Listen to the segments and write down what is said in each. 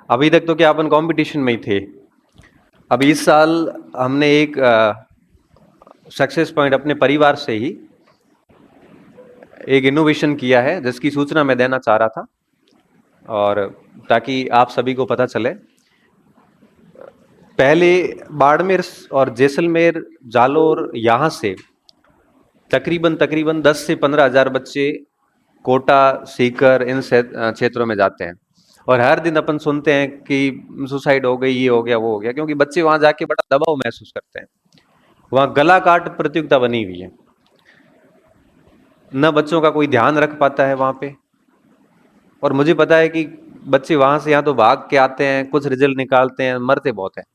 अभी तक तो क्या अपन कंपटीशन में ही थे। अब इस साल हमने एक सक्सेस पॉइंट अपने परिवार से ही एक इनोवेशन किया है जिसकी सूचना मैं देना चाह रहा था, और ताकि आप सभी को पता चले। पहले बाड़मेर और जैसलमेर, जालोर, यहाँ से तकरीबन तकरीबन 10 से 15 हज़ार बच्चे कोटा, सीकर इन क्षेत्रों में जाते हैं। और हर दिन अपन सुनते हैं कि सुसाइड हो गई, ये हो गया, वो हो गया, क्योंकि बच्चे वहां जाके बड़ा दबाव महसूस करते हैं। वहां गला काट प्रतियोगिता बनी हुई है, न बच्चों का कोई ध्यान रख पाता है वहां पे। और मुझे पता है कि बच्चे वहां से यहाँ तो भाग के आते हैं, कुछ रिजल्ट निकालते हैं, मरते बहुत हैं।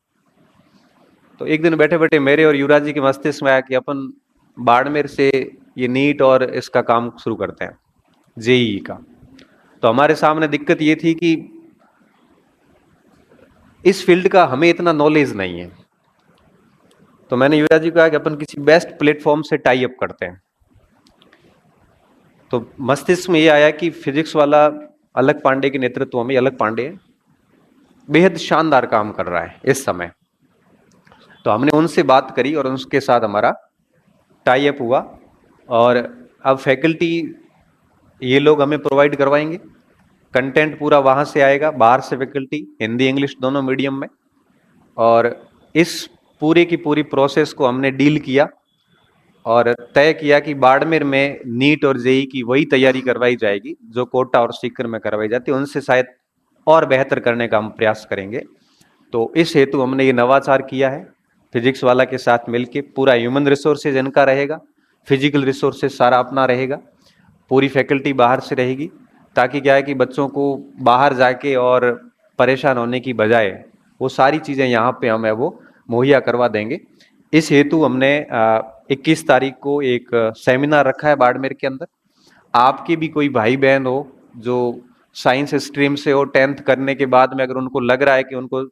तो एक दिन बैठे बैठे मेरे और युवराज जी के मस्तिष्क में आया कि अपन बाड़मेर से ये नीट और इसका काम शुरू करते हैं, जेईई का। तो हमारे सामने दिक्कत ये थी कि इस फील्ड का हमें इतना नॉलेज नहीं है। तो मैंने युवराज जी को कहा कि अपन किसी बेस्ट प्लेटफॉर्म से टाई अप करते हैं। तो मस्तिष्क में ये आया कि फिजिक्स वाला अलग पांडे के नेतृत्व में, अलग पांडे बेहद शानदार काम कर रहा है इस समय। तो हमने उनसे बात करी और उनके साथ हमारा टाई अप हुआ, और अब फैकल्टी ये लोग हमें प्रोवाइड करवाएंगे। कंटेंट पूरा वहाँ से आएगा, बाहर से फैकल्टी, हिंदी इंग्लिश दोनों मीडियम में। और इस पूरी की पूरी प्रोसेस को हमने डील किया और तय किया कि बाड़मेर में नीट और जेई की वही तैयारी करवाई जाएगी जो कोटा और सीकर में करवाई जाती है, उनसे शायद और बेहतर करने का हम प्रयास करेंगे। तो इस हेतु हमने ये नवाचार किया है, फिजिक्स वाला के साथ मिलके। पूरा ह्यूमन रिसोर्सेज इनका रहेगा, फिजिकल रिसोर्सेज सारा अपना रहेगा, पूरी फैकल्टी बाहर से रहेगी, ताकि क्या है कि बच्चों को बाहर जाके और परेशान होने की बजाय वो सारी चीज़ें यहाँ पे हम है वो मुहैया करवा देंगे। इस हेतु हमने 21 तारीख को एक सेमिनार रखा है बाड़मेर के अंदर। आपके भी कोई भाई बहन हो जो साइंस स्ट्रीम से हो, 10th करने के बाद में अगर उनको लग रहा है कि उनको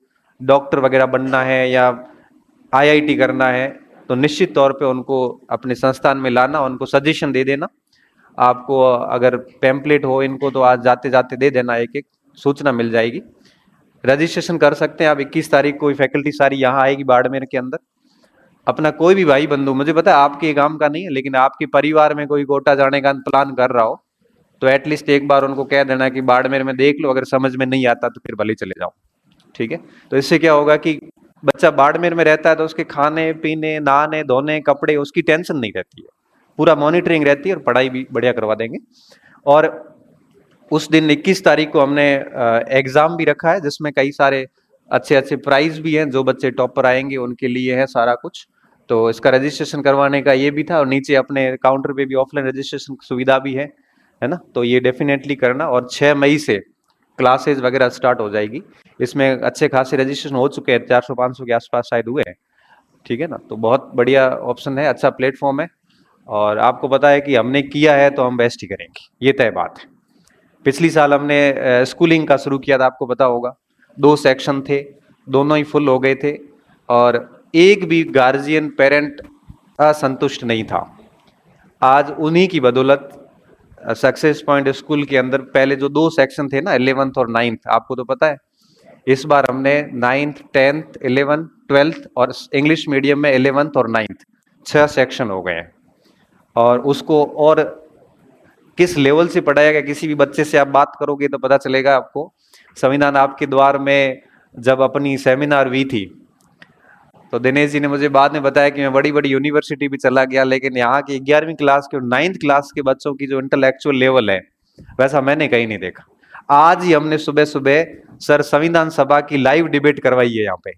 डॉक्टर वगैरह बनना है या आईआईटी करना है, तो निश्चित तौर पे उनको अपने संस्थान में लाना, उनको सजेशन दे देना। आपको अगर पैम्पलेट हो इनको तो आज जाते जाते दे देना, एक एक सूचना मिल जाएगी। रजिस्ट्रेशन कर सकते हैं आप। 21 तारीख को फैकल्टी सारी यहाँ आएगी बाड़मेर के अंदर। अपना कोई भी भाई बंधु, मुझे पता है आपके काम का नहीं है, लेकिन आपके परिवार में कोई कोटा जाने का प्लान कर रहा हो तो एटलीस्ट एक बार उनको कह देना कि बाड़मेर में देख लो, अगर समझ में नहीं आता तो फिर भले चले जाओ। ठीक है? तो इससे क्या होगा कि बच्चा बाड़मेर में रहता है तो उसके खाने पीने, नहाने धोने, कपड़े, उसकी टेंशन नहीं रहती है, पूरा मॉनिटरिंग रहती है और पढ़ाई भी बढ़िया करवा देंगे। और उस दिन 21 तारीख को हमने एग्जाम भी रखा है जिसमें कई सारे अच्छे अच्छे प्राइज भी हैं, जो बच्चे टॉपर आएंगे उनके लिए है सारा कुछ। तो इसका रजिस्ट्रेशन करवाने का ये भी था, और नीचे अपने काउंटर पे भी ऑफलाइन रजिस्ट्रेशन सुविधा भी है ना? तो ये डेफिनेटली करना। और 6 मई से क्लासेस वगैरह स्टार्ट हो जाएगी। इसमें अच्छे खासे रजिस्ट्रेशन हो चुके हैं, 400-500 के आसपास शायद हुए हैं। ठीक है ना? तो बहुत बढ़िया ऑप्शन है, अच्छा प्लेटफॉर्म है, और आपको पता है कि हमने किया है तो हम बेस्ट ही करेंगे, ये तय बात है। पिछली साल हमने स्कूलिंग का शुरू किया था, आपको पता होगा। 2 सेक्शन थे, दोनों ही फुल हो गए थे, और एक भी गार्जियन पेरेंट असंतुष्ट नहीं था। आज उन्हीं की बदौलत सक्सेस पॉइंट स्कूल के अंदर पहले जो 2 सेक्शन थे ना, 11th और 9th, आपको तो पता है, इस बार हमने 9th 10th 11th 12th और इंग्लिश मीडियम में 11th और 9th 6 सेक्शन हो गए हैं। और उसको और किस लेवल से पढ़ाया गया, किसी भी बच्चे से आप बात करोगे तो पता चलेगा आपको। संविधान आपके द्वार में जब अपनी सेमिनार हुई थी तो दिनेश जी ने मुझे बाद में बताया कि मैं बड़ी बड़ी यूनिवर्सिटी भी चला गया, लेकिन यहाँ की 11वीं क्लास के और 9th क्लास के बच्चों की जो इंटेलेक्चुअल लेवल है वैसा मैंने कहीं नहीं देखा। आज ही हमने सुबह सुबह सर संविधान सभा की लाइव डिबेट करवाई है यहाँ पे।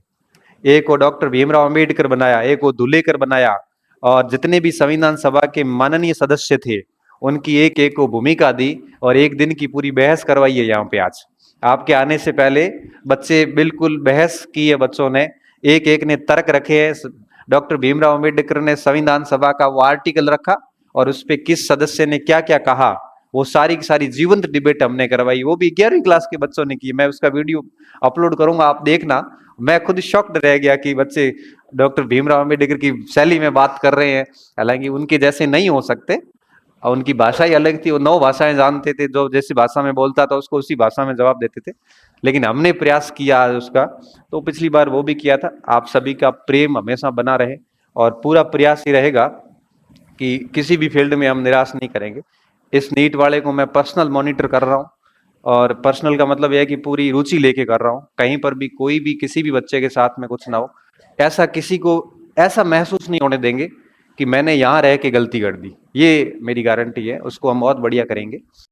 एक को डॉक्टर भीमराव अंबेडकर बनाया, एक को धुलेकर बनाया, और जितने भी संविधान सभा के माननीय सदस्य थे उनकी एक एक को भूमिका दी, और एक दिन की पूरी बहस करवाई है यहाँ पे। आज आपके आने से पहले बच्चे बिल्कुल बहस की है, बच्चों ने एक एक ने तर्क रखे हैं। डॉक्टर भीमराव अंबेडकर ने संविधान सभा का वो आर्टिकल रखा और उस पर किस सदस्य ने क्या क्या कहा, वो सारी की सारी जीवंत डिबेट हमने करवाई, वो भी 11वीं क्लास के बच्चों ने की। मैं उसका वीडियो अपलोड करूंगा, आप देखना। मैं खुद शॉक्ड रह गया कि बच्चे डॉक्टर भीमराव अंबेडकर की शैली में बात कर रहे हैं, हालांकि उनके जैसे नहीं हो सकते, और उनकी भाषा ही अलग थी। वो 9 भाषाएं जानते थे, जो जैसी भाषा में बोलता था उसको उसी भाषा में जवाब देते थे। लेकिन हमने प्रयास किया आज उसका, तो पिछली बार वो भी किया था। आप सभी का प्रेम हमेशा बना रहे और पूरा प्रयास ही रहेगा कि किसी भी फील्ड में हम निराश नहीं करेंगे। इस नीट वाले को मैं पर्सनल मॉनिटर कर रहा हूँ, और पर्सनल का मतलब यह है कि पूरी रुचि लेके कर रहा हूँ। कहीं पर भी कोई भी किसी भी बच्चे के साथ में कुछ ना हो, ऐसा किसी को ऐसा महसूस नहीं होने देंगे कि मैंने यहाँ रह के गलती कर दी। ये मेरी गारंटी है, उसको हम बहुत बढ़िया करेंगे।